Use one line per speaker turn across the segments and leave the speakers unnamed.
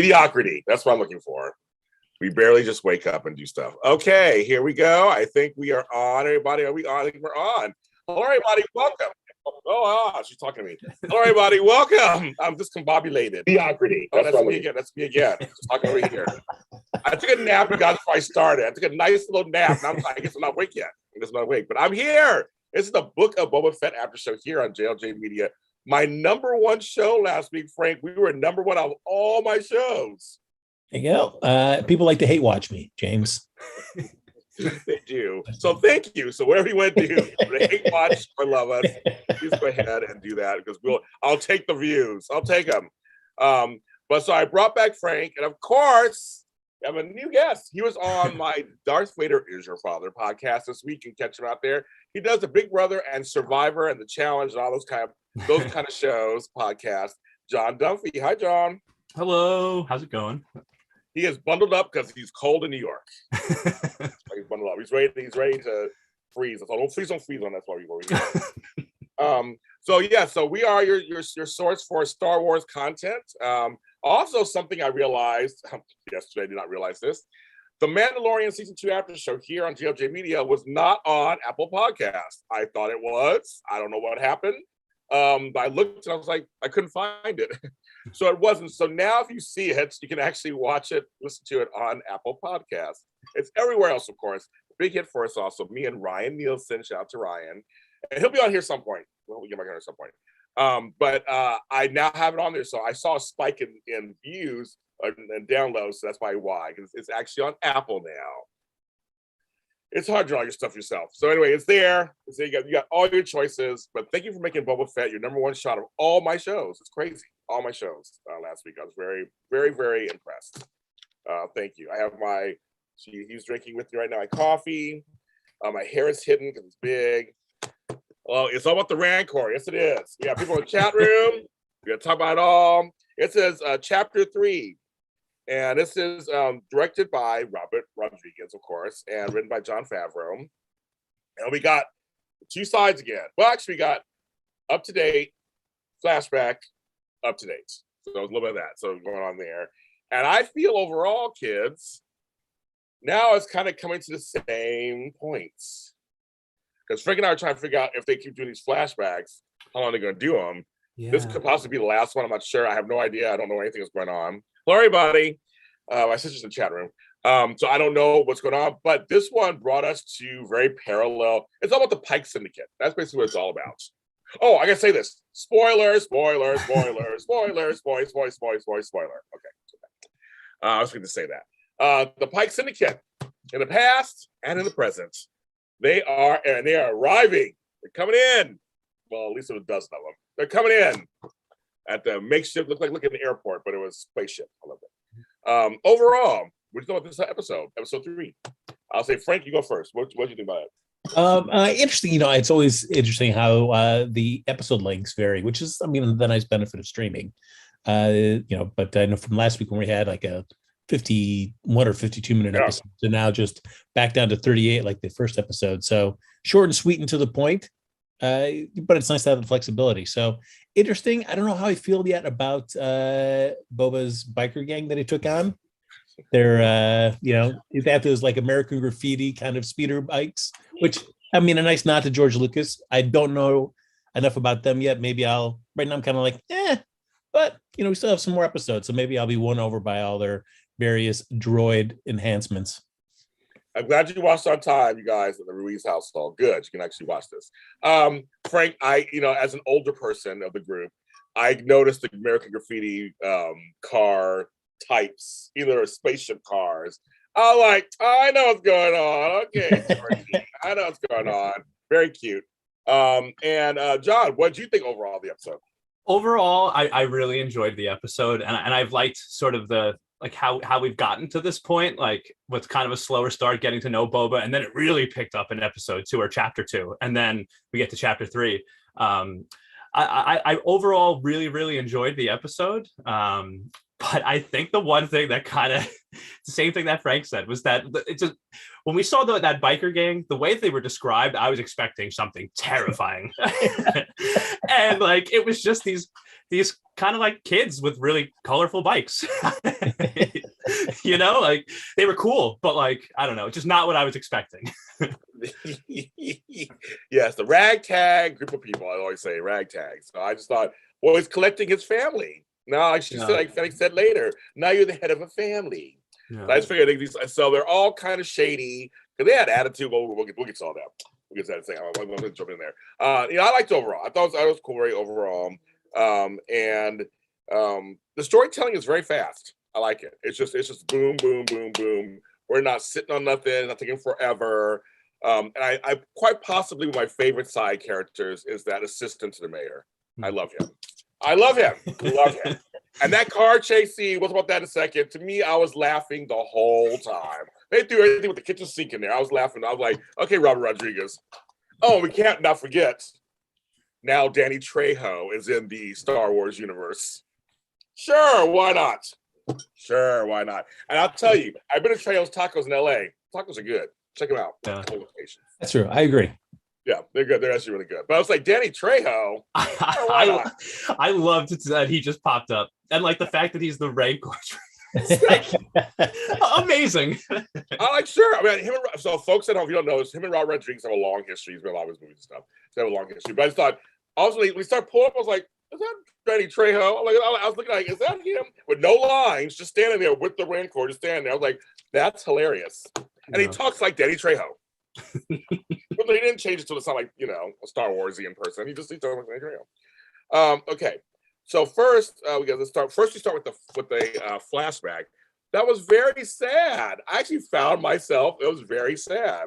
Mediocrity. That's what I'm looking for. We barely just wake up and do stuff. Okay, here we go. I think we are on. Everybody, are we on? I think we're on. Hello, everybody. Welcome. She's talking to me. Hello, everybody. Welcome. I'm discombobulated. Mediocrity. That's me again. That's me again. Just talking over here. I took a nap, you guys, before I started. I took a nice little nap. And I guess I'm not awake yet. I guess I'm not awake, but I'm here. This is the Book of Boba Fett Aftershow here on JLJ Media. My number one show last week, Frank. We were number one of all my shows.
There you go. People like to hate watch me, James.
They do. So thank you. So whatever you want to do, hate watch or love us, please go ahead and do that because I'll take the views. I'll take them. But so I brought back Frank, and of course, I have a new guest. He was on my Darth Vader Is Your Father podcast this week. You can catch him out there. He does the Big Brother and Survivor and The Challenge and all those kind of shows, podcasts. John Dunphy. Hi, John.
Hello. How's it going?
He is bundled up because he's cold in New York. He's bundled up. He's ready to freeze. So don't freeze on. That's why we're here. So we are your source for Star Wars content. Also, something I realized yesterday, I did not realize this. The Mandalorian Season 2 Aftershow here on GLJ Media was not on Apple Podcasts. I thought it was. I don't know what happened. I looked and I was like, I couldn't find it. So it wasn't. So now if you see it, you can actually watch it, listen to it on Apple Podcasts. It's everywhere else, of course. Big hit for us also. Me and Ryan Nielsen, shout out to Ryan. And he'll be on here at some point. We'll get back on here at some point. But I now have it on there. So I saw a spike in views and downloads. So that's why. Because it's actually on Apple now. It's hard to draw your stuff yourself. So anyway, it's there. So you got all your choices. But thank you for making Boba Fett your number one shot of all my shows. It's crazy. All my shows last week. I was very, very, very impressed. Thank you. I have he's drinking with me right now, my coffee. My hair is hidden because it's big. Well, it's all about the Rancor. Yes, it is. We have people in the chat room. We're going to talk about it all. It says Chapter 3. And this is directed by Robert Rodriguez, of course, and written by Jon Favreau. And we got two sides again. Well, actually, we got up to date, flashback, up to date. So there's a little bit of that. So going on there. And I feel overall, kids, now it's kind of coming to the same points. Because Frank and I are trying to figure out if they keep doing these flashbacks, how long they're going to do them. Yeah. This could possibly be the last one. I'm not sure. I have no idea. I don't know anything that's going on. Hello, everybody. My sister's in the chat room. So I don't know what's going on, but this one brought us to very parallel. It's all about the Pike Syndicate. That's basically what it's all about. Oh, I gotta say this. Spoiler. Okay. I was going to say that. The Pike Syndicate, in the past and in the present, they are arriving. They're coming in. Well, at least it was a dozen of them. They're coming in at the makeshift, look at the airport, but it was spaceship. I love it. Overall, what do you think about this episode 3? I'll say, Frank, you go first. What do you think about it?
Interesting. It's always interesting how the episode lengths vary, which is, the nice benefit of streaming. But I know from last week when we had like a 51 or 52 minute episode, to now just back down to 38, like the first episode. So short and sweet and to the point. But it's nice to have the flexibility. So interesting. I don't know how I feel yet about Boba's biker gang that he took on. They're, they have those like American Graffiti kind of speeder bikes, which, a nice nod to George Lucas. I don't know enough about them yet. Maybe right now I'm kind of like, but, we still have some more episodes. So maybe I'll be won over by all their various droid enhancements.
I'm glad you watched on time, you guys, at the Ruiz household. Good, you can actually watch this. Frank, as an older person of the group, I noticed the American Graffiti car types, either spaceship cars. I know what's going on. Okay, I know what's going on. Very cute. And John, what did you think overall of the episode?
Overall, I really enjoyed the episode, and I've liked sort of the how we've gotten to this point, like with kind of a slower start getting to know Boba, and then it really picked up in episode 2 or chapter 2, and then we get to chapter 3. I overall really, really enjoyed the episode. But I think the one thing that kind of the same thing that Frank said was that it just when we saw that biker gang, the way they were described, I was expecting something terrifying. And it was just these these kind of like kids with really colorful bikes. You know, like they were cool, but like, I don't know, just not what I was expecting.
Yes, the ragtag group of people. I always say ragtag. So I just thought, well, he's collecting his family. Now, like she said, like Fennec said later, now you're the head of a family.
Yeah.
So I just figured these, so they're all kind of shady because they had attitude. Well, we'll get to all that. We'll get to that thing. I'm going to jump in there. You know, I liked overall. I thought it was cool, very overall. And the storytelling is very fast. I like it. It's just boom, boom, boom, boom. We're not sitting on nothing, not taking forever. And I quite possibly my favorite side characters is that assistant to the mayor. I love him. Love him. And that car chase scene, we'll talk about that in a second. To me, I was laughing the whole time. They threw everything with the kitchen sink in there. I was laughing. I was like, okay, Robert Rodriguez. Oh, we can't not forget. Now Danny Trejo is in the Star Wars universe. Sure, why not? Sure, why not? And I'll tell you, I've been to Trejo's Tacos in LA. Tacos are good. Check them out.
Yeah. That's true. I agree.
Yeah, they're good. They're actually really good. But I was like, Danny Trejo.
I loved that he just popped up. And like the fact that he's the Rancor. Amazing.
I'm like, sure. I mean, so folks at home, if you don't know, him and Robert Rodriguez have a long history. He's been in a lot of his movies and stuff. They have a long history. But I just thought, also, when we started pulling up, I was like, is that Danny Trejo? I was looking like, is that him? With no lines, just standing there with the Rancor, just standing there. I was like, that's hilarious. And he talks like Danny Trejo. But he didn't change it to sound like, you know, a Star Warsy in person. He talks like Danny Trejo. Okay. So first, we start with the flashback. That was very sad. I actually found myself, it was very sad.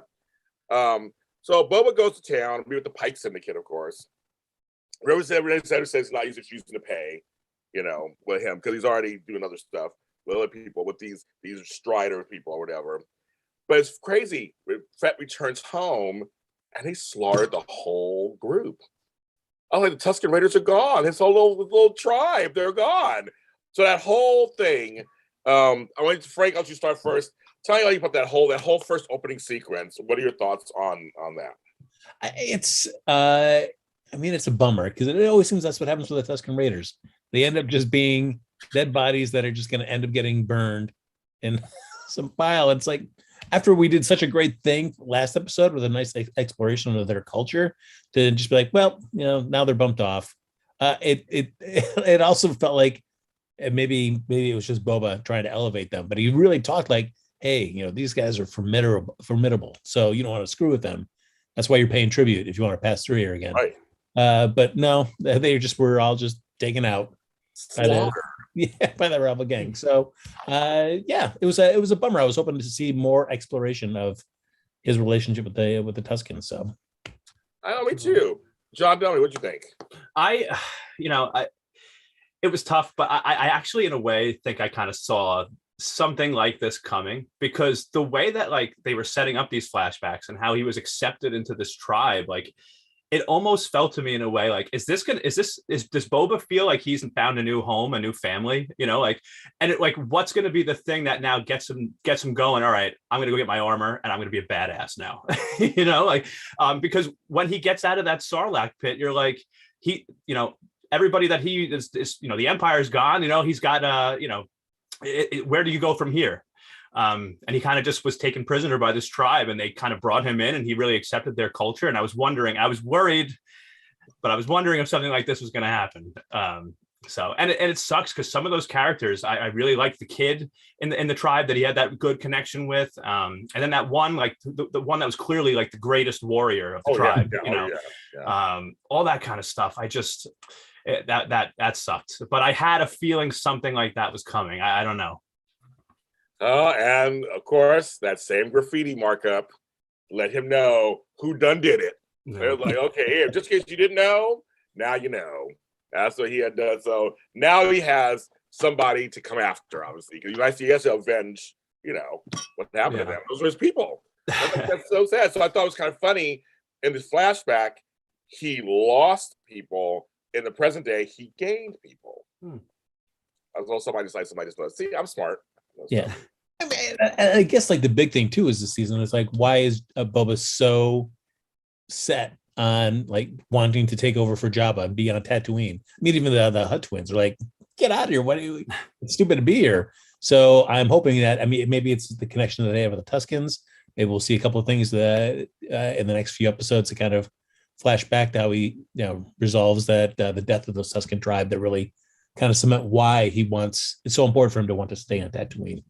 So Boba goes to town, be with the Pike Syndicate, of course. Representative says he's not using to pay, you know, with him because he's already doing other stuff with other people, with these Strider people or whatever. But it's crazy. Fett returns home and he slaughtered the whole group. Oh, like the Tusken Raiders are gone. His whole little tribe, they're gone. So that whole thing. I want to, Frank, I'll let you start first. Tell me how you put that whole first opening sequence. What are your thoughts on that?
It's I mean, it's a bummer because it always seems that's what happens with the Tusken Raiders. They end up just being dead bodies that are just going to end up getting burned in some pile. It's like after we did such a great thing last episode with a nice exploration of their culture, to just be like, well, you know, now they're bumped off. It also felt like maybe it was just Boba trying to elevate them, but he really talked like, hey, you know, these guys are formidable, so you don't want to screw with them. That's why you're paying tribute if you want to pass through here again.
Right.
But no, they were all just taken out by the Rebel gang. So yeah, it was a bummer. I was hoping to see more exploration of his relationship with the Tuskens. So
me too. John, tell me what you think.
It was tough, but I actually in a way think I kind of saw something like this coming, because the way that like they were setting up these flashbacks and how he was accepted into this tribe, like it almost felt to me in a way like, does Boba feel like he's found a new home, a new family, you know, like, and it like, what's going to be the thing that now gets him going? All right, I'm going to go get my armor and I'm going to be a badass now, you know, like, because when he gets out of that Sarlacc pit, you're like, everybody that he is, you know, the Empire's gone, you know, he's got, where do you go from here? And he kind of just was taken prisoner by this tribe, and they kind of brought him in, and he really accepted their culture. And I was worried if something like this was going to happen. And it sucks because some of those characters, I really liked the kid in the tribe that he had that good connection with. And then that one, like the one that was clearly like the greatest warrior of the tribe, all that kind of stuff. I just, that sucked, but I had a feeling something like that was coming. I don't know.
And of course, that same graffiti markup let him know who done did it. Yeah. It was like, okay, here, just in case you didn't know, now you know. That's what he had done. So now he has somebody to come after, obviously, because he has to avenge, you know, what happened to them. Those were his people. That's so sad. So I thought it was kind of funny in this flashback, he lost people. In the present day, he gained people. As well, somebody just knows. See, I'm smart.
Yeah. I mean, I guess like the big thing too is this season is like, why is Boba so set on like wanting to take over for Jabba and be on Tatooine. I mean, even the Hutt twins are like, get out of here. What are you? It's stupid to be here. So I'm hoping that, I mean, maybe it's the connection that they have with the Tuskens. Maybe we'll see a couple of things that in the next few episodes to kind of flash back to how he, resolves that the death of the Tusken tribe that really kind of cement why it's so important for him to want to stay on Tatooine.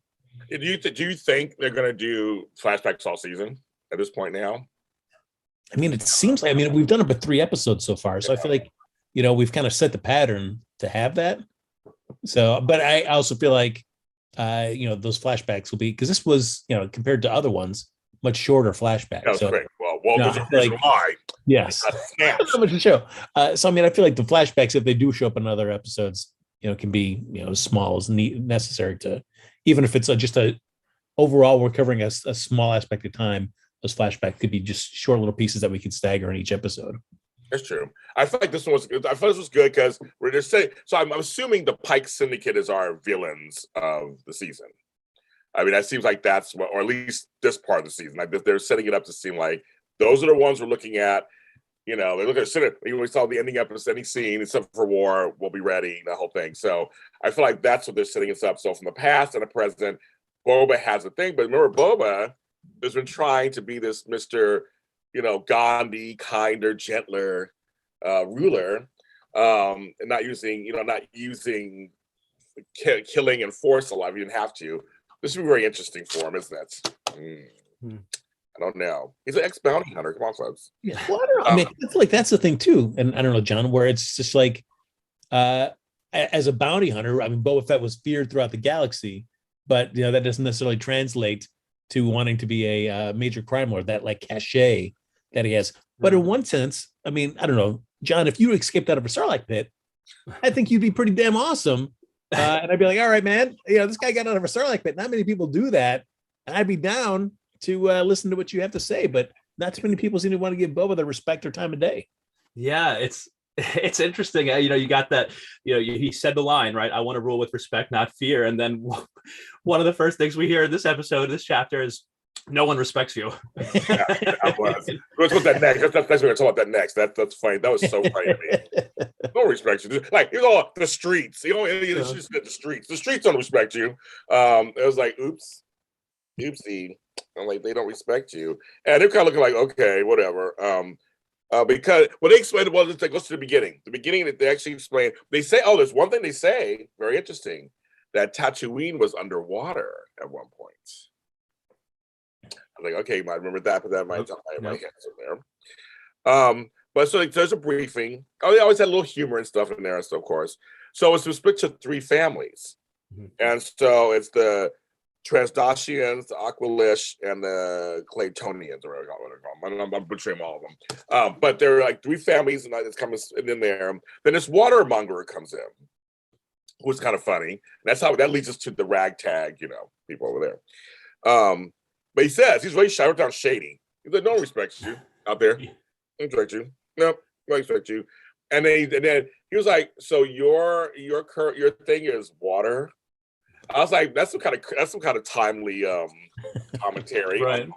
Do you think they're going to do flashbacks all season at this point now?
I mean, it seems like, we've done about 3 episodes so far. So I feel like, we've kind of set the pattern to have that. So, but I also feel like, those flashbacks will be, because this was, compared to other ones, much shorter flashback.
That was
so,
great. Well, there's a reason why.
Yes. Not much to show. So, I feel like the flashbacks, if they do show up in other episodes, can be, as small as necessary to, even if it's just overall, we're covering a small aspect of time. Those flashbacks could be just short little pieces that we could stagger in each episode.
That's true. I feel like this one was good. I thought this was good because we're just saying. So I'm assuming the Pike Syndicate is our villains of the season. That seems like that's what, or at least this part of the season. Like they're setting it up to seem like those are the ones we're looking at. They look at it. We saw the ending episode, any scene except for war. We'll be ready. The whole thing. So I feel like that's what they're setting us up. So from the past and the present, Boba has a thing. But remember, Boba has been trying to be this Mr. Gandhi, kinder, gentler ruler, and not using killing and force a lot. You didn't have to. This would be very interesting for him, isn't it? I don't know. He's an ex-bounty hunter. Come on, folks.
Yeah. Well, I don't know. I feel like that's the thing too. And I don't know, John, where it's just like, as a bounty hunter, Boba Fett was feared throughout the galaxy, but that doesn't necessarily translate to wanting to be a major crime lord, that like cachet that he has. But in one sense, I don't know, John, if you escaped out of a Sarlacc pit, I think you'd be pretty damn awesome. And I'd be like, all right, man, this guy got out of a Sarlacc pit. Not many people do that. And I'd be down to listen to what you have to say, but not too many people seem to want to give Boba the respect or time of day.
Yeah, it's interesting. You got that, he said the line, right? I want to rule with respect, not fear. And then one of the first things we hear in this episode, this chapter is, no one respects you.
Yeah, that was. Let's put that next. That's what we're talking about. That next. That's funny. That was so funny to me. No one respects you. Like, here's all the streets. It's just the streets. The streets don't respect you. It was like, oopsie. I'm like, they don't respect you. And they're kind of looking like, okay, whatever. Because what they explained was, it goes to the beginning. The beginning that they actually explain. They say, there's one thing they say, very interesting, that Tatooine was underwater at one point. I'm like, okay, I remember that, but that might my head's in there. But so there's a briefing. They always had a little humor and stuff in there, of course. So it's split to 3 families. Mm-hmm. And so it's the Transdoxians, the Aqualish, and the Claytonians, or whatever you call them. I'm butchering all of them. But there are like 3 families, and it's coming in there. Then this watermonger comes in, who's kind of funny. And that leads us to the ragtag, people over there. But he says, he's really shy down shady. He's like, no one respects you out there. I don't respect you. No one respects you. And then he was like, so your thing is water? I was like, that's some kind of timely commentary.
Right.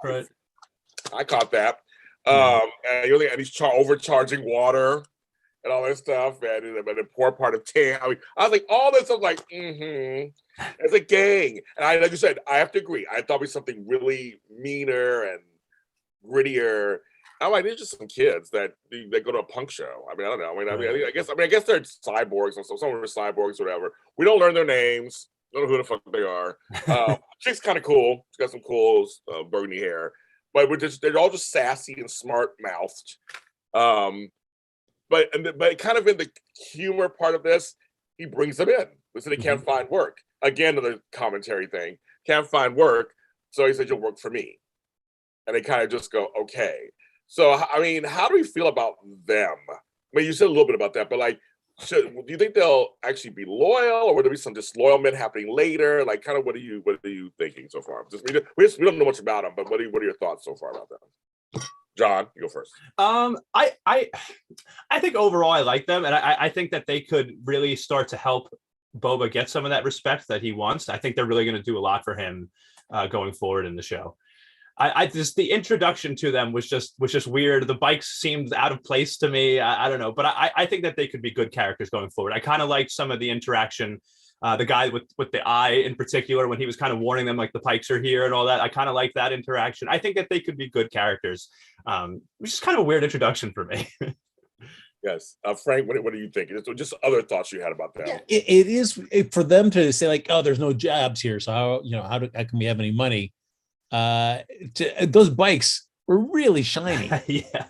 I caught that. And he's overcharging water and all that stuff, and the poor part of town. I was like, all this. I was like, It's a gang, and like you said, I have to agree. I thought it was something really meaner and grittier. I'm like, they're just some kids that they go to a punk show. I don't know. I guess they're cyborgs and so some are cyborgs, whatever. We don't learn their names. Don't know who the fuck they are. Chick's kind of cool. She's got some cool burgundy hair, but they're all just sassy and smart mouthed. But kind of in the humor part of this, he brings them in. So they can't find work. Again, another commentary thing. Can't find work, so he said, you'll work for me. And they kind of just go, okay. So, how do we feel about them? You said a little bit about that, but do you think they'll actually be loyal, or will there be some disloyalment happening later? Like, kind of, what are you thinking so far? We don't know much about them, but what are your thoughts so far about them? John, you go first.
I think overall I like them, and I think that they could really start to help Boba get some of that respect that he wants. I think they're really going to do a lot for him going forward in the show. I just the introduction to them was just weird. The bikes seemed out of place to me. I don't know, but I think that they could be good characters going forward. I kind of liked some of the interaction. The guy with the eye in particular, when he was kind of warning them like the pikes are here and all that. I kind of like that interaction. I think that they could be good characters. Which is kind of a weird introduction for me.
Yes.
Frank, what do you think? Just other thoughts you had about that?
Yeah, it is for them to say like, oh, there's no jobs here, so how can we have any money? Those bikes were really shiny.
Yeah,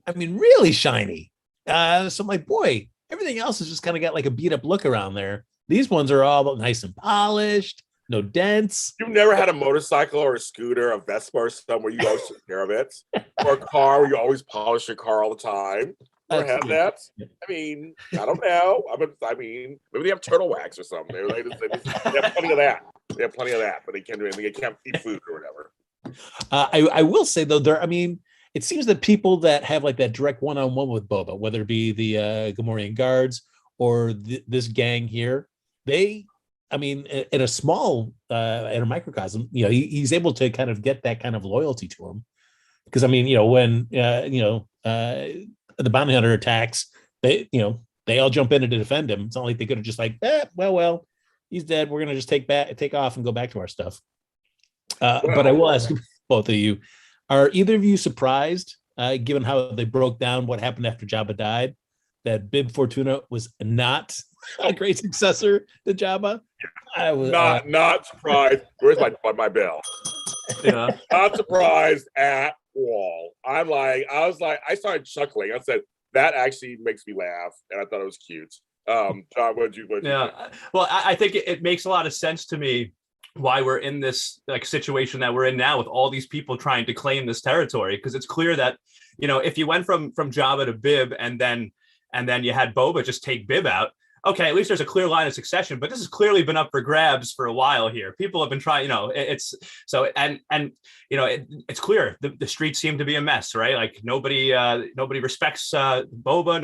I mean, really shiny. So I'm like, boy, everything else has just kind of got like a beat up look around there. These ones are all nice and polished, no dents.
You've never had a motorcycle or a scooter, a Vespa or something where you always take care of it, or a car where you always polish your car all the time. Never had that. I mean, I don't know. I mean, maybe they have turtle wax or something. They have plenty of that. They have plenty of that, but they can't do anything. They can't eat food or whatever.
I will say though, it seems that people that have like that direct one-on-one with Boba, whether it be the Gamorrean guards or this gang here, in a small in a microcosm, he's able to kind of get that kind of loyalty to him. Because I mean, when the bounty hunter attacks, they all jump in to defend him. It's not like they could have just like, well, he's dead. We're gonna just take off and go back to our stuff. But I will ask both of you: are either of you surprised, given how they broke down what happened after Jabba died, that Bib Fortuna was not a great successor to Jabba? I was
not surprised. Where's my bell?
Yeah,
not surprised at all. I started chuckling. I said that actually makes me laugh, and I thought it was cute. John, what you think?
Well, I think it makes a lot of sense to me why we're in this like situation that we're in now with all these people trying to claim this territory, because it's clear that if you went from Jabba to Bib and then you had Boba just take Bib out, okay, at least there's a clear line of succession. But this has clearly been up for grabs for a while here. People have been trying, it's so it's clear the streets seem to be a mess, right? Like nobody respects Boba.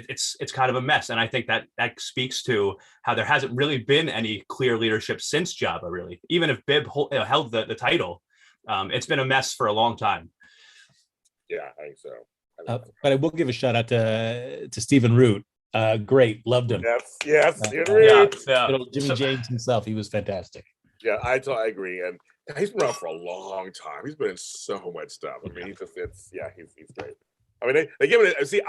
It's kind of a mess, and I think that speaks to how there hasn't really been any clear leadership since Jabba. Really, even if Bib held the title, it's been a mess for a long time.
Yeah, I think so.
But I will give a shout out to Stephen Root. Great, loved him.
Yes,
Jimmy James himself, he was fantastic.
Yeah, I agree, and he's been around for a long time. He's been in so much stuff. I mean, he's great. I mean, they give it. See,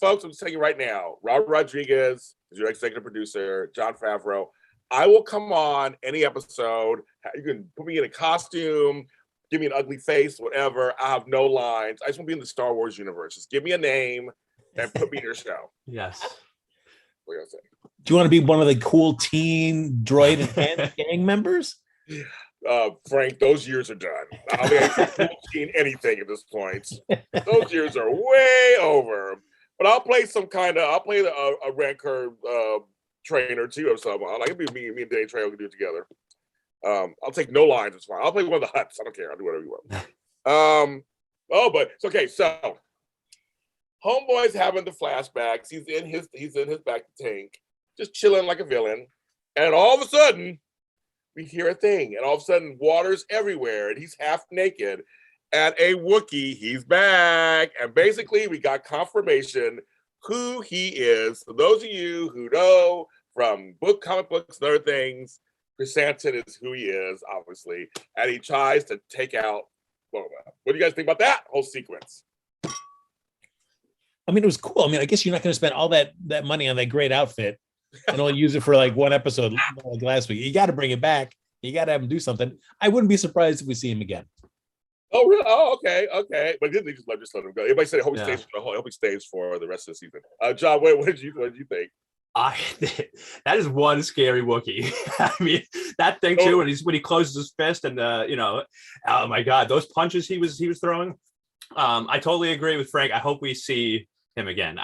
folks, I'm telling you right now, Robert Rodriguez is your executive producer, Jon Favreau. I will come on any episode. You can put me in a costume, give me an ugly face, whatever. I have no lines. I just want to be in the Star Wars universe. Just give me a name and put me in your show.
Yes.
Do you want to be one of the cool teen droid and gang members?
Frank, those years are done. I mean, I seen anything at this point. Those years are way over. But I'll play a Rancor trainer too or something. Like it'd be me and Danny Trejo can do it together. I'll take no lines. It's fine. I'll play one of the Hutts. I don't care. I'll do whatever you want. But it's okay. So. Homeboy's having the flashbacks. He's in his back tank, just chilling like a villain. And all of a sudden, we hear a thing. And all of a sudden, water's everywhere. And he's half naked. And a Wookiee, he's back. And basically, we got confirmation who he is. For those of you who know from comic books and other things, Chrysanthemum is who he is, obviously. And he tries to take out Boba. What do you guys think about that whole sequence?
I mean, it was cool. I mean, I guess you're not going to spend all that money on that great outfit and only use it for like one episode like last week. You got to bring it back. You got to have him do something. I wouldn't be surprised if we see him again.
Oh, really? Oh, okay. But didn't they just let him go? Everybody said, I hope he stays for the rest of the season. John, what did you think?
That is one scary Wookiee. I mean, that thing too, when he closes his fist and oh my God, those punches he was throwing. I totally agree with Frank. I hope we see him again.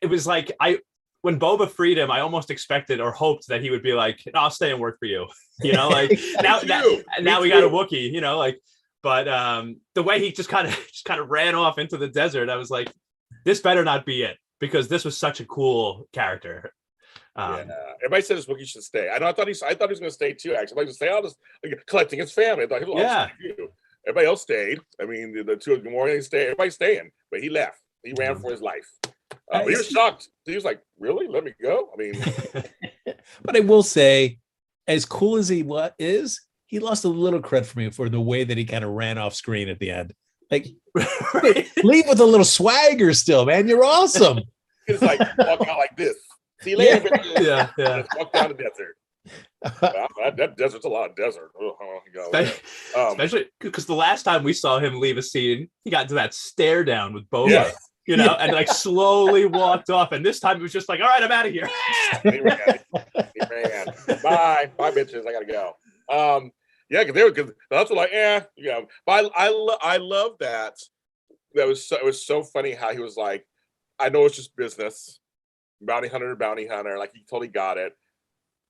It was like when Boba freed him, I almost expected or hoped that he would be like, "I'll stay and work for you." Like now we got a Wookiee. But the way he just kind of ran off into the desert, I was like, this better not be it, because this was such a cool character.
Everybody said this Wookiee should stay. I thought he was going to stay too. Actually, I was going to say, I'll just collecting his family. I thought he was Everybody else stayed. I mean, the two of the Moran stayed. Everybody's staying, but he left. He ran for his life. But he was shocked. He was like, "Really? Let me go?" I mean,
but I will say, as cool as he is, he lost a little credit for me for the way that he kind of ran off screen at the end. Like, leave with a little swagger still, man. You're awesome.
It's like walk out like this. See you later.
Yeah.
Just walk down the desert. That desert's a lot of desert.
Especially because the last time we saw him leave a scene, he got to that stare down with Boba, and like slowly walked off. And this time it was just like, all right, I'm out of here.
He ran. Bye, bitches. I gotta go. Because that's like, But I love that. It was so funny how he was like, I know it's just business, bounty hunter. Like he totally got it.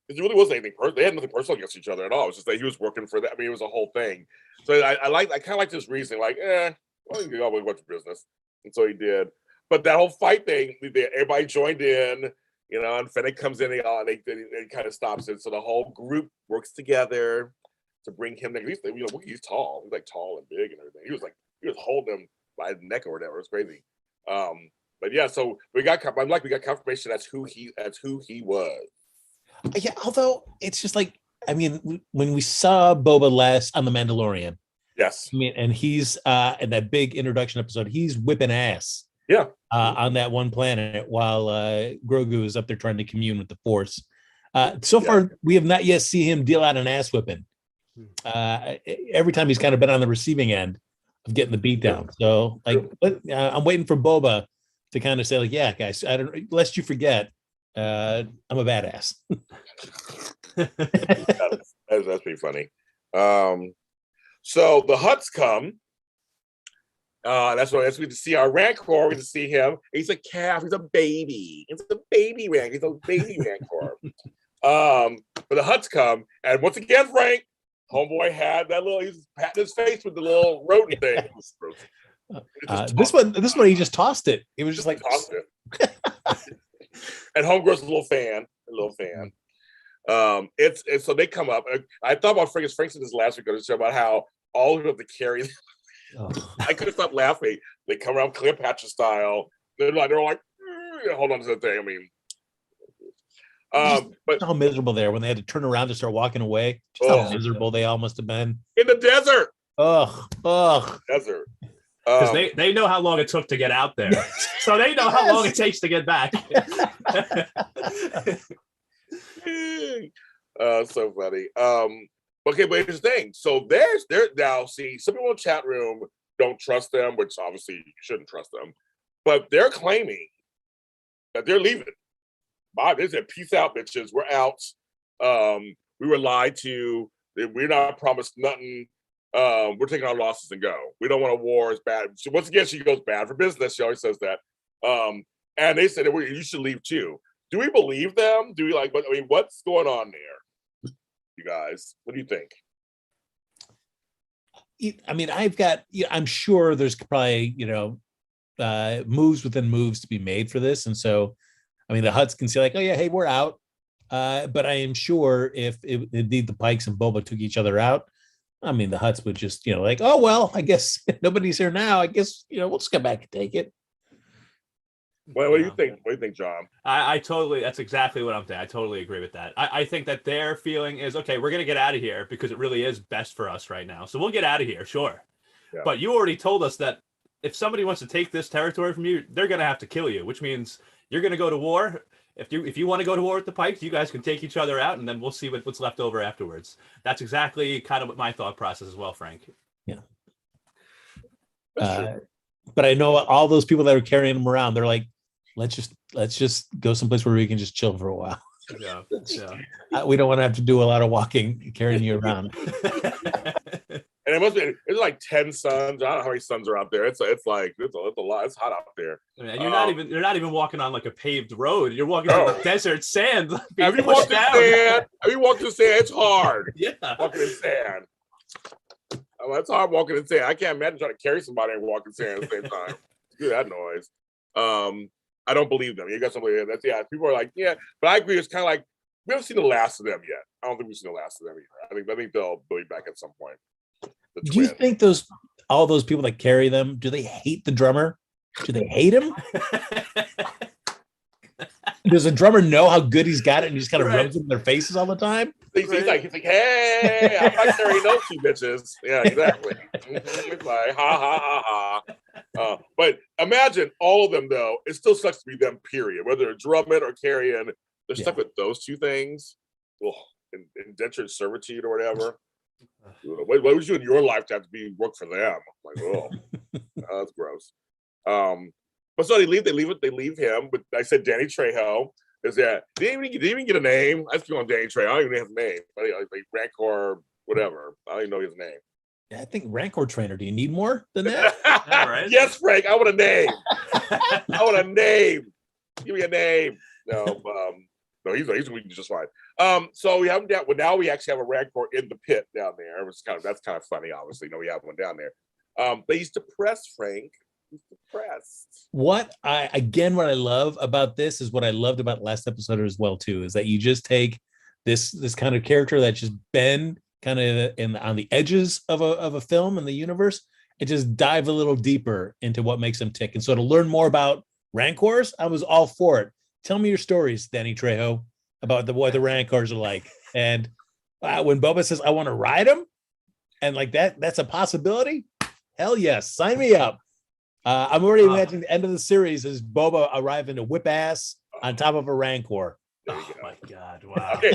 It really wasn't anything personal. They had nothing personal against each other at all. It was just that he was working for that. I mean, it was a whole thing. So I kind of like this reasoning, like, well, you can go with your business. And so he did. But that whole fight thing, everybody joined in, and Fennec comes in, and they kind of stops it. So the whole group works together to bring him there. He's tall. He's like tall and big and everything. He was holding him by the neck or whatever. It's crazy. But yeah, so we got confirmation that's who he was.
Yeah, although it's just like, I mean, when we saw Boba last on The Mandalorian,
yes,
I mean, and he's in that big introduction episode, he's whipping ass, on that one planet while Grogu is up there trying to commune with the Force. So far, we have not yet seen him deal out an ass whipping. Every time he's kind of been on the receiving end of getting the beat down. So, like, I'm waiting for Boba to kind of say, like, yeah, guys, lest you forget. I'm a badass.
That's pretty funny. So the Hutts come. That's we get to see our Rancor. We get to see him. He's a calf. He's a baby. He's a baby Rancor. He's a baby Rancor. But the Hutts come, and once again, Frank, homeboy had that little. He's patting his face with the little rodent thing.
This one, he just tossed it. It was just like
tossed it. And homegirl's a little fan. It's so they come up. I thought about Frank said this last week on the show about how all of them have to carry. I couldn't stop laughing. They come around Cleopatra style. They're like, hold on to the thing. I mean, but
how miserable they are when they had to turn around to start walking away. Just how miserable they all must have been
in the desert.
Desert.
Because they know how long it took to get out there, so they know how long it takes to get back.
So funny. Okay, but here's the thing. So there now. See, some people in the chat room don't trust them, which obviously you shouldn't trust them. But they're claiming that they're leaving. Bob, they said, "Peace out, bitches. We're out. We were lied to. We're not promised nothing. We're taking our losses and go. We don't want a war. It's bad." So once again, she goes bad for business. She always says that. And they said you should leave too. Do we believe them? Do we what's going on there? You guys, what do you think?
I mean, I'm sure there's probably, moves within moves to be made for this. And so, I mean, the Hutts can say like, oh yeah, hey, we're out. But I am sure if indeed the Pikes and Boba took each other out, I mean, the Hutts would just, like, oh, well, I guess nobody's here now. I guess, we'll just come back and take it.
What do you think? What do you think, John?
I totally, that's exactly what I'm saying. I totally agree with that. I think that their feeling is, okay, we're going to get out of here because it really is best for us right now. So we'll get out of here, sure. Yeah. But you already told us that if somebody wants to take this territory from you, they're going to have to kill you, which means you're going to go to war. If you want to go to war with the Pikes, you guys can take each other out, and then we'll see what's left over afterwards. That's exactly kind of what my thought process as well, Frank.
Yeah. But I know all those people that are carrying them around, they're like, let's just go someplace where we can just chill for a while.
Yeah.
We don't want to have to do a lot of walking, carrying you around.
And it's like 10 suns. I don't know how many suns are out there. It's a lot. It's hot out there.
And you're not even walking on like a paved road. You're walking through desert sand.
Have you walked in sand? It's hard.
Yeah.
Walking in sand. It's hard walking in sand. I can't imagine trying to carry somebody and walk in sand at the same time. Do that noise. I don't believe them. You got somebody that's people are like, yeah, but I agree. It's kind of like we haven't seen the last of them yet. I don't think we've seen the last of them either. I think they'll be back at some point.
Do you think all those people that carry them, do they hate the drummer? Do they hate him? Does the drummer know how good he's got it and he just kind of rubs it in their faces all the time?
He's like, hey, I'm not carrying those two bitches. Yeah, exactly. It's like, ha, ha, ha, ha. But imagine all of them, though. It still sucks to be them, period. Whether they're drumming or carrying, they're stuck with those two things. Indentured servitude or whatever. What was you in your lifetime to be work for them? Like, oh, that's gross. But so they leave him. But I said Danny Trejo is that they didn't even get a name. I just go on Danny Trejo. I don't even know his name. Like Rancor, whatever. I don't even know his name.
Yeah, I think Rancor trainer. Do you need more than that?
Right?
Yes, Frank. I want a name. I want a name. Give me a name. No, he's going to be just fine. So we have him down. Well, now we actually have a Rancor in the pit down there. That's kind of funny. Obviously, we have one down there. But he's depressed, Frank. He's depressed.
What I love about this is what I loved about last episode as well too, is that you just take this kind of character that's just been kind of on the edges of a film in the universe and just dive a little deeper into what makes them tick. And so to learn more about Rancors, I was all for it. Tell me your stories, Danny Trejo, about what the Rancors are like. And when Boba says, I want to ride him, and like that's a possibility, hell yes, sign me up. I'm already imagining the end of the series is Boba arriving to whip ass on top of a Rancor.
Oh my God! Wow.
Okay,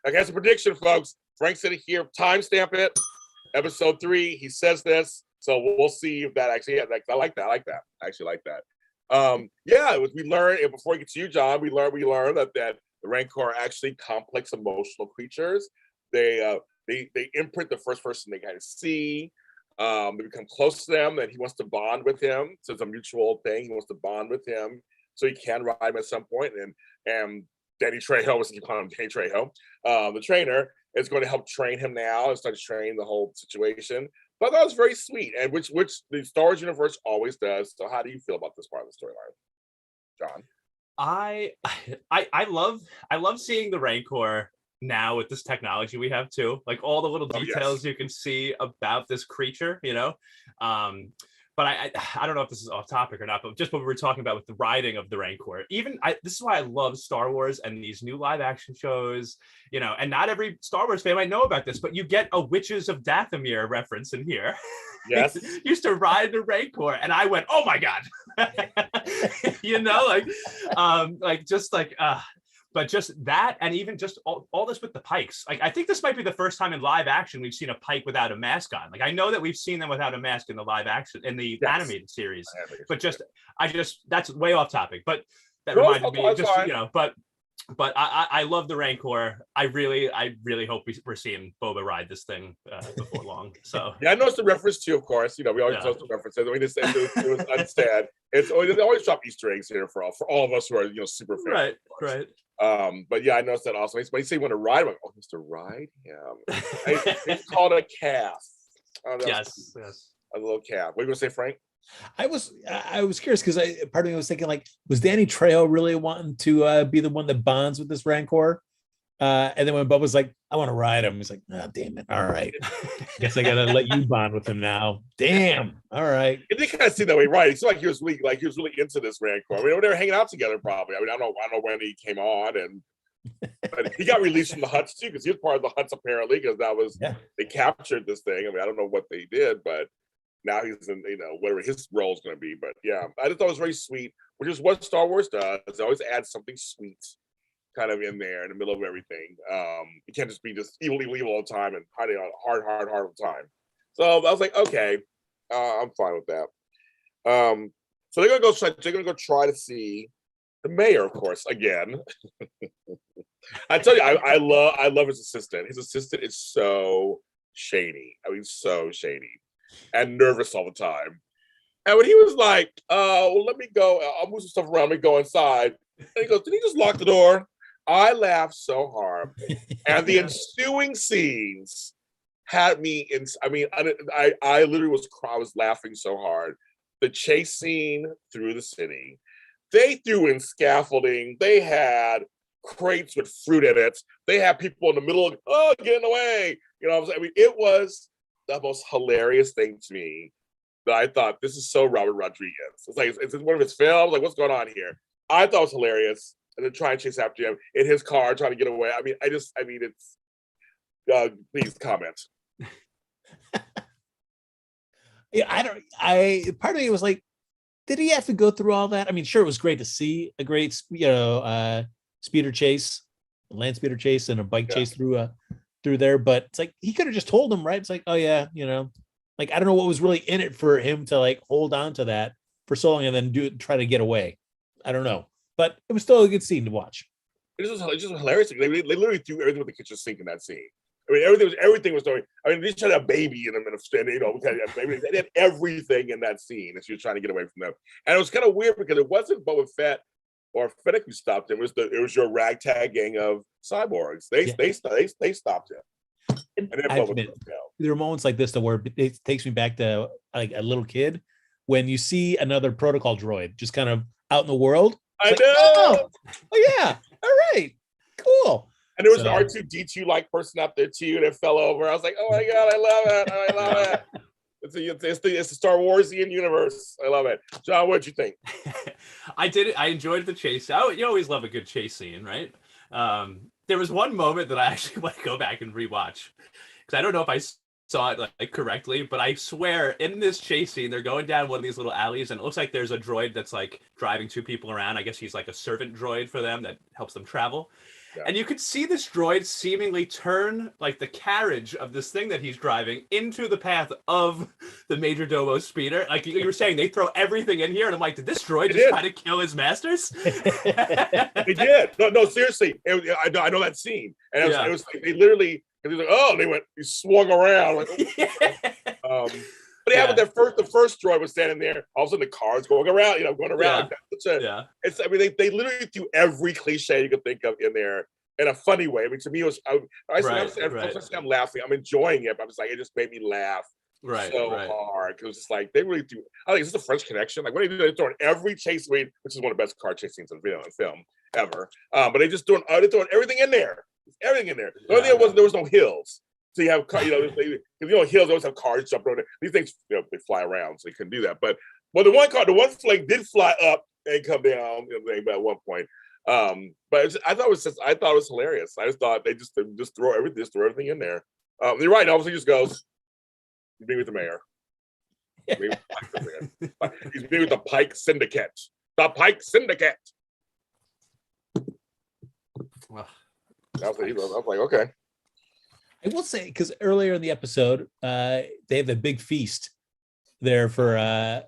that's a prediction, folks. Frank said it here. Timestamp it. Episode 3. He says this, so we'll see if that actually. I like that. I actually like that. We learned before we get to you, John. We learned that the Rancor are actually complex emotional creatures. They imprint the first person they kind of see. They become close to them, and he wants to bond with him. So it's a mutual thing. He wants to bond with him, so he can ride him at some point. And Danny Trejo, was calling him Danny Trejo, the trainer, is going to help train him now and start to train the whole situation. But that was very sweet, and which the Star Wars universe always does. So how do you feel about this part of the storyline, John?
I love seeing the Rancor now with this technology we have too, like all the little details you can see about this creature, but I don't know if this is off topic or not, but just what we were talking about with the riding of the Rancor, this is why I love Star Wars and these new live action shows, and not every Star Wars fan might know about this, but you get a Witches of Dathomir reference in here.
Yes.
Used to ride the Rancor, and I went, oh my God. But just that, and even just all this with the pikes. Like, I think this might be the first time in live action we've seen a pike without a mask on. Like, I know that we've seen them without a mask in the live action, in the animated series. But that's way off topic. But that reminded me, but I love the Rancor. I really hope we're seeing Boba ride this thing before long. So
yeah, I noticed the reference too. Of course, we always notice the references. I mean, it was unsaid. They always drop Easter eggs here for all of us who are super fans.
Right.
But yeah, I noticed that also. When you say you want to ride, I'm like, oh, he has to ride him. It's called a calf.
Yes.
A little calf. What are you gonna say, Frank?
I was curious because part of me was thinking, like, was Danny Trejo really wanting to be the one that bonds with this Rancor? And then when Bubba's like, I want to ride him, he's like, oh, damn it. All right. Guess I gotta let you bond with him now. Damn. All right.
It did kind of seem that way, right? It seemed like he was really into this Rancor. I mean, they were hanging out together probably. I mean, I don't know when he came on, but he got released from the Hutts too, because he was part of the Hutts apparently, because they captured this thing. I mean, I don't know what they did, but now he's in, whatever his role is going to be. But yeah, I just thought it was very sweet, which is what Star Wars does. They always add something sweet kind of in there in the middle of everything. You can't just be just evil all the time and hiding on hard all the time. So I was like, okay, I'm fine with that. So they're gonna go try to see the mayor, of course, again. I tell you, I love his assistant. His assistant is so shady. I mean, so shady and nervous all the time. And when he was like, well, let me go, I'll move some stuff around, let me go inside. And he goes, did he just lock the door? I laughed so hard. And the ensuing scenes had me in, I mean, I literally was laughing so hard. The chase scene through the city, they threw in scaffolding, they had crates with fruit in it, they had people in the middle of, get in the way. I mean, it was the most hilarious thing to me that I thought this is so Robert Rodriguez. It's like it's one of his films. Like, what's going on here? I thought it was hilarious. And then try and chase after him in his car, trying to get away. I mean, it's. Please comment.
Yeah, part of me was like, did he have to go through all that? I mean, sure, it was great to see a great, speeder chase, a land speeder chase, and a bike chase through there. But it's like he could have just told him, right? It's like, oh yeah, like I don't know what was really in it for him to like hold on to that for so long and then try to get away. I don't know, but it was still a good scene to watch.
It's just hilarious. They literally threw everything with the kitchen sink in that scene. I mean, everything was doing. I mean, they just had a baby in them, they had everything in that scene, and she was trying to get away from them. And it was kind of weird because it wasn't Boba Fett or Fennec who stopped him. It was your ragtag gang of cyborgs. They stopped him. And then
there are moments like this where it takes me back to like a little kid when you see another protocol droid just kind of out in the world.
I know.
Oh yeah. All right. Cool.
And there was an R2D2 like person out there too that fell over. I was like, oh my god, I love it. I love it. It's the Star Warsian universe. I love it. John, what'd you think?
I enjoyed the chase. You always love a good chase scene, right? There was one moment that I actually want to go back and rewatch because I don't know if I saw it like correctly, but I swear in this chase scene, they're going down one of these little alleys, and it looks like there's a droid that's like driving two people around. I guess he's like a servant droid for them that helps them travel. Yeah. And you could see this droid seemingly turn like the carriage of this thing that he's driving into the path of the Major Domo speeder. Like you were saying, they throw everything in here, and I'm like, did this droid just try to kill his masters?
They did. No, seriously. I know that scene, and it was like they literally. And he's like, he swung around. Like, but the first droid was standing there. All of a sudden, the car's going around. It's. I mean, they literally threw every cliche you could think of in there in a funny way. I mean, to me, it was. I'm laughing. I'm enjoying it. But I'm just like, it just made me laugh hard because it's like they really do. I think it's just a French Connection. Like, what are they doing? They're throwing every chase scene, which is one of the best car chase scenes in film ever. But they're throwing everything in there. Everything in there. The only thing there was no hills. So you have, hills, they always have cars jumping over there. These things, they fly around, so you couldn't do that. But the one flake did fly up and come down at one point. But I thought it was hilarious. I just thought they just throw everything in there. You're right. Obviously, just goes, be with the mayor. He's being with the Pike Syndicate. The Pike Syndicate. I was like, okay.
I will say, because earlier in the episode, they have a big feast there for that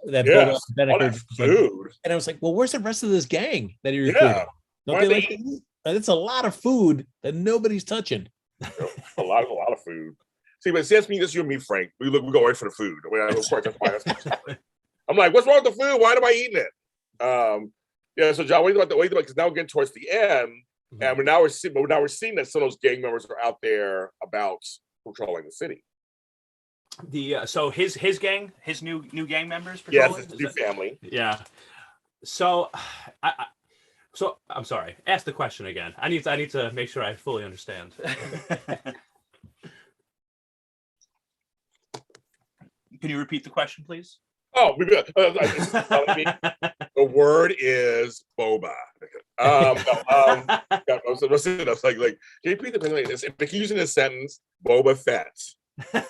food. And I was like, well, where's the rest of this gang that he recruited?
Yeah.
Don't they like to eat? It's a lot of food that nobody's touching.
A lot of food. See, but that's me, that's you and me, Frank. We go right for the food. I mean, of course, that's why. I'm like, what's wrong with the food? Why am I eating it? So John, what do you think about because now we're getting towards the end. And now we're seeing that some of those gang members are out there about patrolling the city.
So his gang, his new gang members patrolling?
Yes, his new family.
Yeah. So I'm sorry. Ask the question again. I need to make sure I fully understand.
Can you repeat the question, please?
Oh, the word is Boba. I was like, can you repeat the question? If you're using this sentence, Boba Fett. They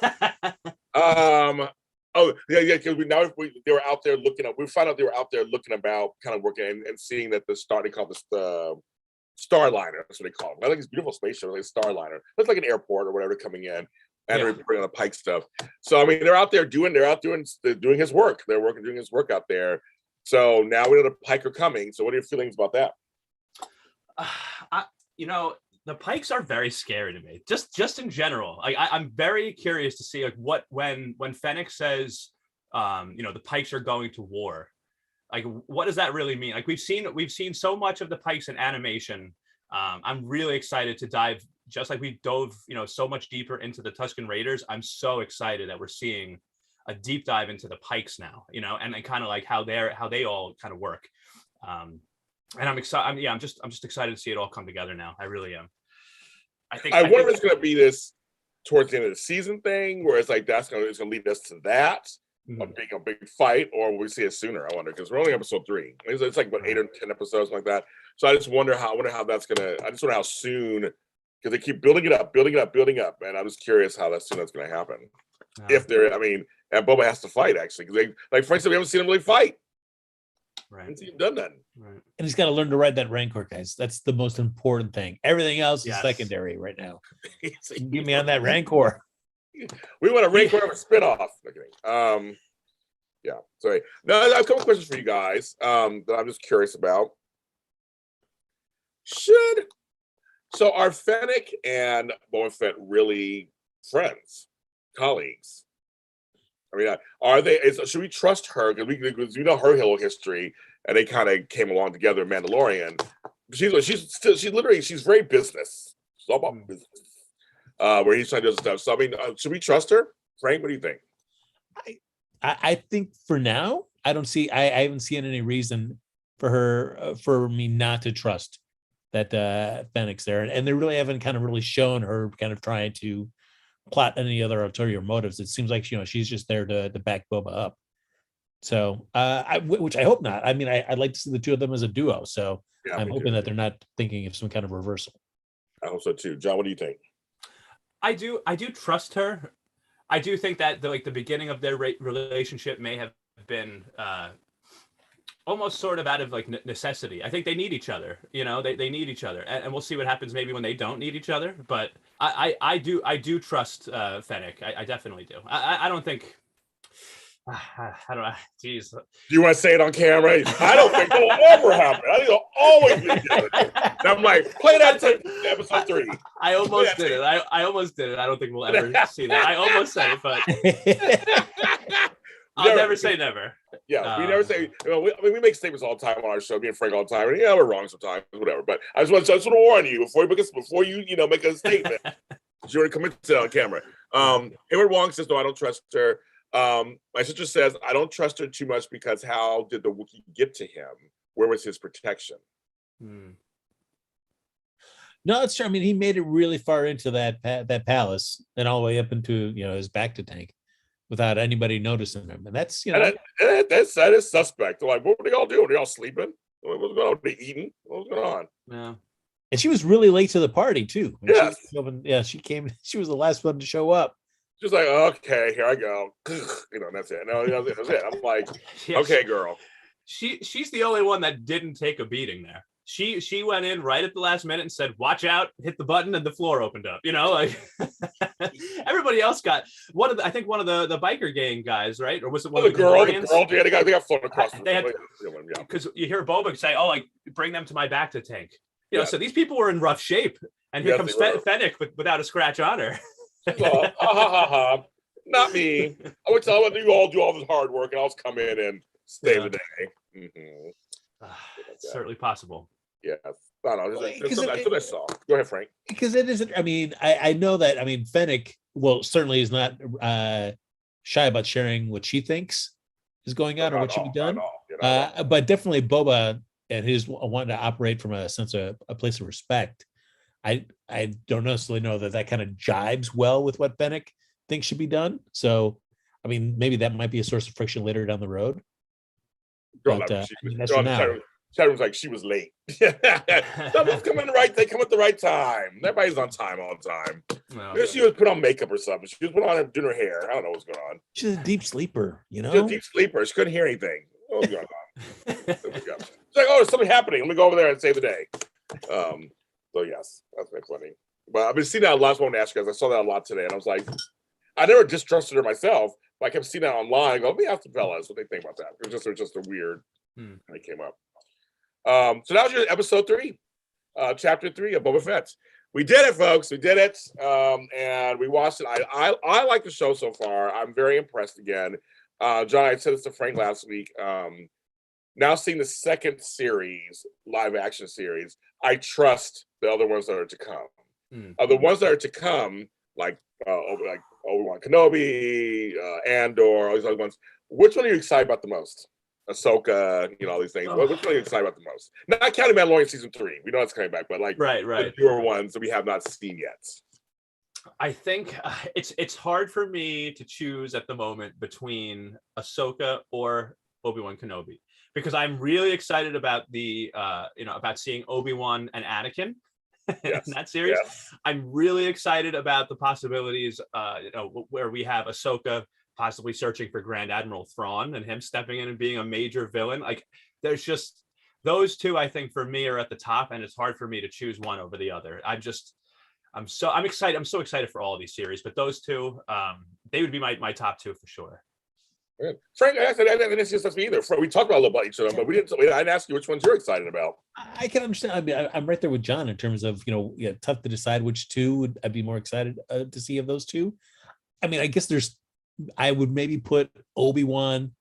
were out there looking up. We found out they were out there looking about, kind of working and seeing that they call this the Starliner. That's what they call it. I think it's a beautiful spaceship, like Starliner. It's like an airport or whatever coming in. And they're reporting on the Pike stuff. So I mean, they're out doing his work. They're doing his work out there. So now we know the Pike are coming. So what are your feelings about that?
The Pikes are very scary to me. Just in general. Like I'm very curious to see like when Fennec says, the Pikes are going to war. Like what does that really mean? Like we've seen so much of the Pikes in animation. I'm really excited to dive. Just like we dove, so much deeper into the Tusken Raiders, I'm so excited that we're seeing a deep dive into the Pikes now, and kind of like how they all kind of work. And I'm excited. I'm just excited to see it all come together now. I really am.
I wonder if it's going to be this towards the end of the season thing, where it's like it's gonna lead us to that, a big fight, or will we see it sooner? I wonder, because we're only episode 3. It's like what 8 or 10 episodes like that. So I just wonder how that's gonna. I just wonder how soon, because they keep building it up, and I'm just curious how soon that's gonna happen. If they're, and Boba has to fight actually, because like Frank said, we haven't seen him really fight.
Right.
Haven't seen him done that.
Right.
And he's got to learn to ride that Rancor, guys. That's the most important thing. Everything else is secondary right now. Get me on that Rancor.
We want a Rancor of a spinoff. Yeah. Sorry. No, I have a couple questions for you guys that I'm just curious about. Are Fennec and Boba Fett really friends, colleagues? Are they? Should we trust her? Because we know her whole history, and they kind of came along together in Mandalorian. She's very business. It's all about business. Where he's trying to do stuff. So should we trust her? Frank, what do you think?
I think for now, I haven't seen any reason for me not to trust that Fennec's there, and they really haven't kind of really shown her kind of trying to plot any other ulterior motives. It seems like she's just there to back Boba up. So which I hope not. I'd like to see the two of them as a duo. So I'm hoping that they're not thinking of some kind of reversal. I
hope so too. John, what do you think?
I do trust her. I do think that the beginning of their relationship may have been almost sort of out of necessity. I think they need each other. They need each other, and we'll see what happens maybe when they don't need each other. But I do trust Fennec. I definitely do. I don't think. How do I? Jeez.
Do you want to say it on camera? I don't think it'll ever happen. I think it'll always be good. I'm like, play that tape, episode 3.
I almost did it. I almost did it. I don't think we'll ever see that. I almost said it, but I'll never say never.
Yeah, we never say. We make statements all the time on our show, me and Frank all the time. And we're wrong sometimes, whatever. But I just want to warn you before you make a statement. You're going to commit to it on camera. Hayward Wong says, no, I don't trust her. My sister says, I don't trust her too much because how did the Wookiee get to him? Where was his protection?
No, it's true. He made it really far into that palace and all the way up into his bacta tank without anybody noticing him, and that's
that is suspect. Like, what were they all doing? Are they all sleeping? What was going on? Were they eating? What was going on?
Yeah.
And she was really late to the party too.
Yes.
She came. She was the last one to show up.
Just like, okay, here I go. That's it. No, that's it. I'm like, okay, girl.
She's the only one that didn't take a beating there. She went in right at the last minute and said, "Watch out!" Hit the button, and the floor opened up. Everybody else got one of the biker gang guys, right? Or was it one of the
girl?
The
girl, yeah, they got flown across.
Because you hear Boba say, "Oh, bring them to my bacta tank." So these people were in rough shape, and here comes Fennec without a scratch on her.
Not me. I would tell them you all do all this hard work, and I'll just come in and save the day.
It's certainly possible.
Yeah, I don't know. That's what I saw. Go ahead, Frank.
Because it isn't. I know that. Fennec, certainly is not shy about sharing what she thinks is going on or what should be done. But definitely Boba and his wanting to operate from a sense of a place of respect. I don't necessarily know that kind of jibes well with what Fennec thinks should be done. So, maybe that might be a source of friction later down the road. But that's for now.
Shadow was like, she was late. Someone's coming right. They come at the right time. Everybody's on time all the time. No. She was put on makeup or something. She was put on doing her hair. I don't know what's going on.
She's a deep sleeper,
She's a deep sleeper. She couldn't hear anything. What was going on? She's like, oh, there's something happening. Let me go over there and save the day. So yes, that's very funny. But I've been seeing that a lot. I want to ask you guys. I saw that a lot today, and I was like, I never distrusted her myself, but I kept seeing that online. I go, let me ask the fellas what they think about that. It was just a weird. It came up. So that was your episode 3, chapter 3 of Boba Fett. We did it, folks. We did it, and we watched it. I like the show so far. I'm very impressed again. John, I said this to Frank last week. Now seeing the second series, live action series, I trust the other ones that are to come. The ones that are to come, like Obi-Wan Kenobi, Andor, all these other ones. Which one are you excited about the most? Ahsoka, all these things. Which one are you excited about the most? Not counting Mandalorian season 3. We know it's coming back, but right.
The
newer ones that we have not seen yet.
I think it's hard for me to choose at the moment between Ahsoka or Obi-Wan Kenobi, because I'm really excited about the about seeing Obi-Wan and Anakin in that series.
Yes.
I'm really excited about the possibilities where we have Ahsoka possibly searching for Grand Admiral Thrawn and him stepping in and being a major villain. Like, there's just those two, I think, for me are at the top, and it's hard for me to choose one over the other. I'm excited. I'm so excited for all of these series, but those two, they would be my top two for sure.
Good. Frank, I didn't see me either. We talked about a little about each of them, but I didn't ask you which ones you're excited about.
I can understand. I mean, I'm right there with John in terms of, tough to decide which two I'd be more excited to see of those two. I mean, I guess I would maybe put Obi-Wan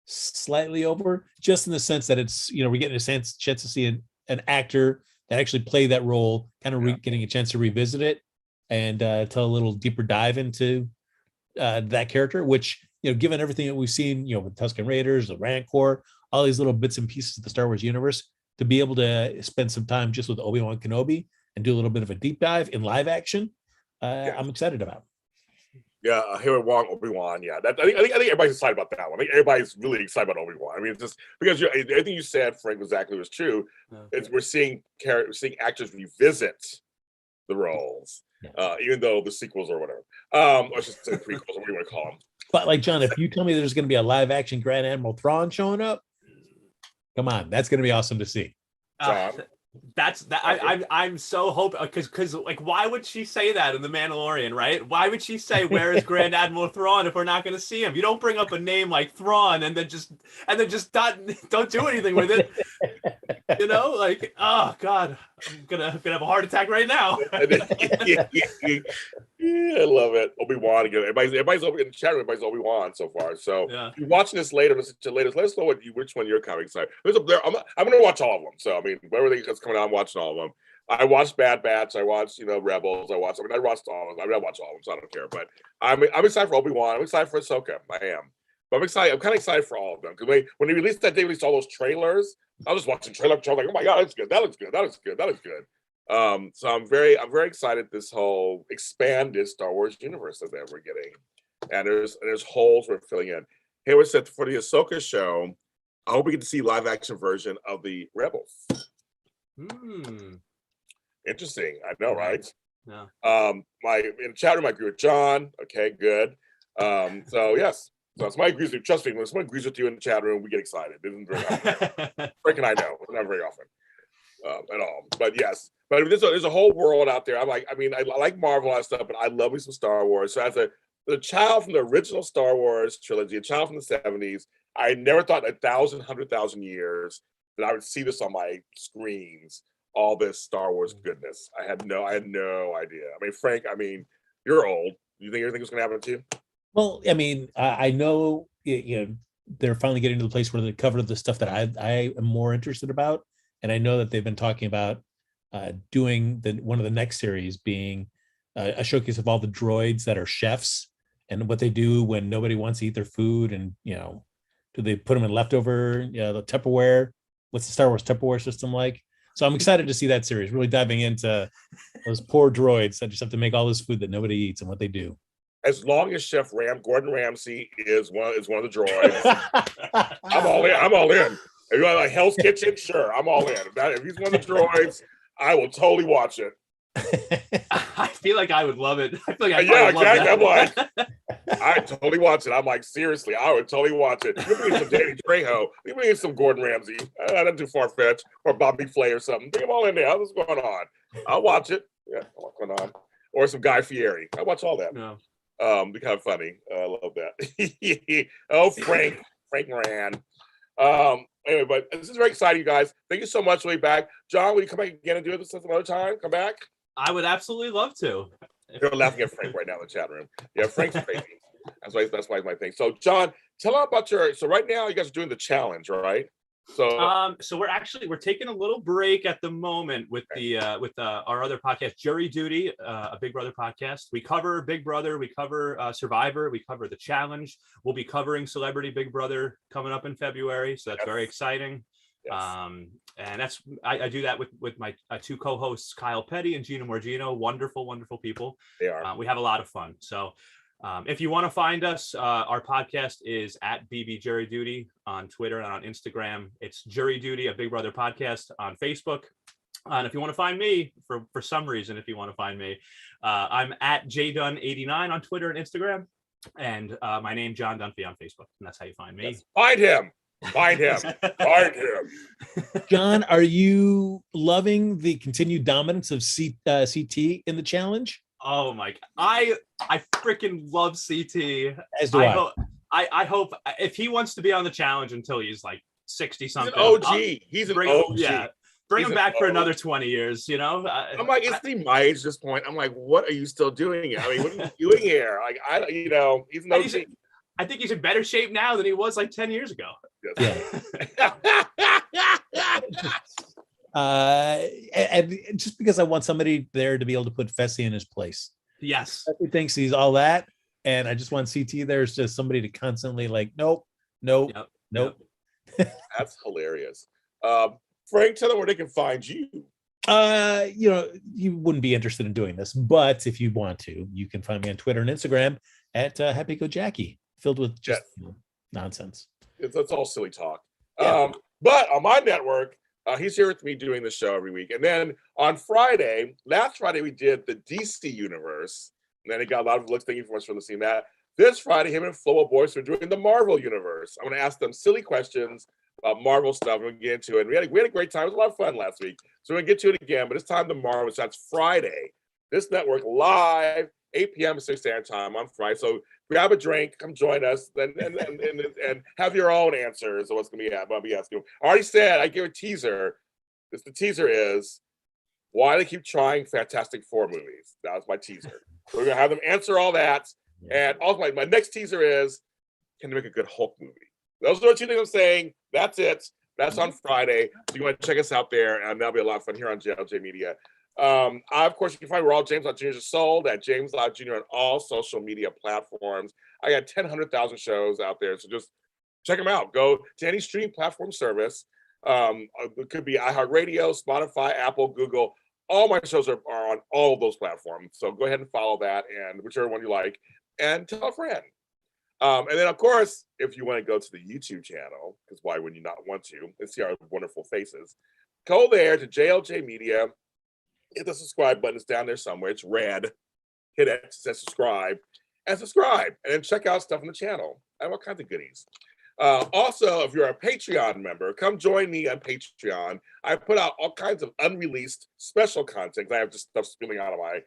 slightly over, just in the sense that it's, we're getting a chance to see an actor that actually played that role, kind of getting a chance to revisit it and tell a little deeper dive into that character, which, given everything that we've seen, with Tusken Raiders, the Rancor, all these little bits and pieces of the Star Wars universe, to be able to spend some time just with Obi-Wan Kenobi and do a little bit of a deep dive in live action, I'm excited about.
Yeah, Harry Wong, Obi-Wan. Yeah, I think everybody's excited about that one. I think everybody's really excited about Obi-Wan. I mean, it's just because everything you said, Frank, exactly was true. Okay. We're seeing actors revisit the roles, even though the sequels or whatever, or just the prequels, or what do you want to call them?
But like, John, if you tell me there's going to be a live action Grand Admiral Thrawn showing up, come on, that's going to be awesome to see.
I'm so hoping, because like, why would she say that in The Mandalorian, right? Why would she say, where is Grand Admiral Thrawn if we're not going to see him? You don't bring up a name like Thrawn and then just don't do anything with it. Like, oh God, I'm gonna have a heart attack right now.
Yeah, I love it. Obi-Wan again. Everybody's in the chat room. Everybody's Obi-Wan so far. So if you're watching this later, let us know which one you're coming. So I'm going to watch all of them. So I mean, whatever that's coming out, I'm watching all of them. I watched Bad Batch. I watched Rebels. I watched all of them. I mean, I watch all of them, so I don't care. But I'm excited for Obi-Wan. I'm excited for Ahsoka. I am. But I'm excited. I'm kind of excited for all of them because when they released all those trailers, I was just watching trailer like, oh my God, that's good. That looks good. That looks good. That looks good. So I'm very excited this whole expanded Star Wars universe that we're getting, and there's holes we're filling in. Hey, we said for the Ahsoka show, I hope we get to see live action version of the Rebels. Interesting, I know, right?
Yeah.
In the chat room, I agree with John. Okay, good. So yes. So somebody agrees with you. Trust me, when someone agrees with you in the chat room, we get excited. It isn't very often. Frank and I know, not very often at all. But yes, but there's a whole world out there. I like Marvel and stuff, but I love me some Star Wars. So as a child from the original Star Wars trilogy, a child from the 70s, I never thought 100,000 years that I would see this on my screens. All this Star Wars goodness. I had no idea. I mean, Frank, you're old. You think everything was going to happen to you?
Well, I mean, I know they're finally getting to the place where they cover the stuff that I am more interested about, and I know that they've been talking about doing one of the next series being a showcase of all the droids that are chefs and what they do when nobody wants to eat their food, and do they put them in leftover the Tupperware? What's the Star Wars Tupperware system like? So I'm excited to see that series, really diving into those poor droids that just have to make all this food that nobody eats and what they do.
As long as Chef Gordon Ramsay is one of the droids, I'm all in. If you want like Hell's Kitchen, sure, I'm all in. If he's one of the droids, I will totally watch it.
I feel like I would love it. I feel like
exactly. I'm like, I totally watch it. I'm like, seriously, I would totally watch it. You bring some Danny Trejo, you bring some Gordon Ramsay. Not too far fetched, or Bobby Flay or something. Bring them all in there. What's going on? I'll watch it. Yeah, what's going on? Or some Guy Fieri. I watch all that.
No.
Be kind of funny. I love that. Oh, Frank Moran. Anyway, but this is very exciting, you guys. Thank you so much. We'll be back. John, will you come back again and do this another time? Come back.
I would absolutely love to.
They're laughing at Frank right now in the chat room. Yeah, Frank's crazy. That's why my thing. So, John, tell them about so right now you guys are doing the challenge, right? So
we're taking a little break at the moment with our other podcast, Jury Duty, a Big Brother podcast. We cover Big Brother, we cover Survivor, we cover the challenge. We'll be covering Celebrity Big Brother coming up in February, so that's very exciting.
Yes.
And that's I do that with my two co-hosts, Kyle Petty and Gina Morgino. Wonderful people.
They are.
We have a lot of fun. So if you want to find us, our podcast is at BB Jury Duty on Twitter and on Instagram. It's Jury Duty, a Big Brother podcast on Facebook. And if you want to find me, for some reason, if you want to find me, I'm at JDunn89 on Twitter and Instagram. And my name, John Dunphy, on Facebook. And that's how you find me.
Yes. Find him. Find him. Find him.
John, are you loving the continued dominance of CT in the challenge?
Oh my God. I freaking love CT.
As do I.
I hope if he wants to be on the challenge until he's like 60 something.
He's an OG. He's an OG.
Yeah. Bring him back for another 20 years, you know?
I'm like, isn't he my age at this point? I'm like, what are you still doing? I mean, what are you doing here? Like, he's an OG.
I think he's in better shape now than he was like 10 years ago.
Yes.
Yeah. And just because I want somebody there to be able to put Fessy in his place.
Yes.
Fessy thinks he's all that, and I just want CT there is just somebody to constantly like, nope.
That's hilarious. Frank, tell them where they can find you.
You wouldn't be interested in doing this, but if you want to, you can find me on Twitter and Instagram at Happy Go Jackie, filled with just nonsense.
It's all silly talk.
Yeah.
But on my network, he's here with me doing the show every week. And then on last Friday, we did the DC universe. And then he got a lot of looks. Thank you so much for listening to that. This Friday, him and Flo Boyce are doing the Marvel universe. I'm going to ask them silly questions about Marvel stuff. We're going to get into it. And we had a great time. It was a lot of fun last week. So we're going to get to it again. But it's time to Marvel. So that's Friday. This network live, 8 p.m. Pacific Standard Time on Friday. So grab a drink, come join us, and have your own answers of what's going to be asking. I already said, I give a teaser. The teaser is why they keep trying Fantastic Four movies. That was my teaser. We're going to have them answer all that. And also my next teaser is, can they make a good Hulk movie? Those are the two things I'm saying. That's it. That's on Friday. So you want to check us out there, and that'll be a lot of fun here on JLJ Media. Of course, you can find we're all James Lott Jr. is sold at James Lott Jr. on all social media platforms. I got 100,000 shows out there, so just check them out. Go to any streaming platform service. It could be iHeartRadio, Spotify, Apple, Google. All my shows are on all of those platforms. So go ahead and follow that, and whichever one you like, and tell a friend. And then, of course, if you want to go to the YouTube channel, because why would you not want to, and see our wonderful faces, go there to JLJ Media. Hit the subscribe button. It's down there somewhere. It's red. Hit it. It says subscribe. And subscribe. And then check out stuff on the channel. I have all kinds of goodies. Also, if you're a Patreon member, come join me on Patreon. I put out all kinds of unreleased special content. I have just stuff spilling out of my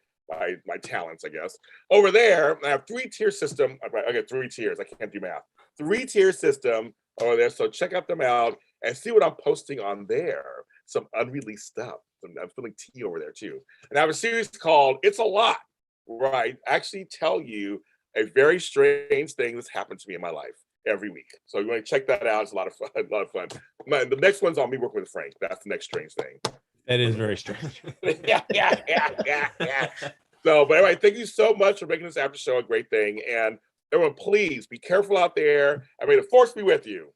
talents, I guess. Over there, I have 3-tier system. I got 3 tiers. I can't do math. 3-tier system over there. So check out them out and see what I'm posting on there. Some unreleased stuff. I'm spilling tea over there too. And I have a series called It's a Lot, where I actually tell you a very strange thing that's happened to me in my life every week. So you want to check that out. It's a lot of fun. The next one's on me working with Frank. That's the next strange thing.
That is very strange.
Yeah. So, but anyway, thank you so much for making this after show a great thing. And everyone, please be careful out there. I mean, the force be with you.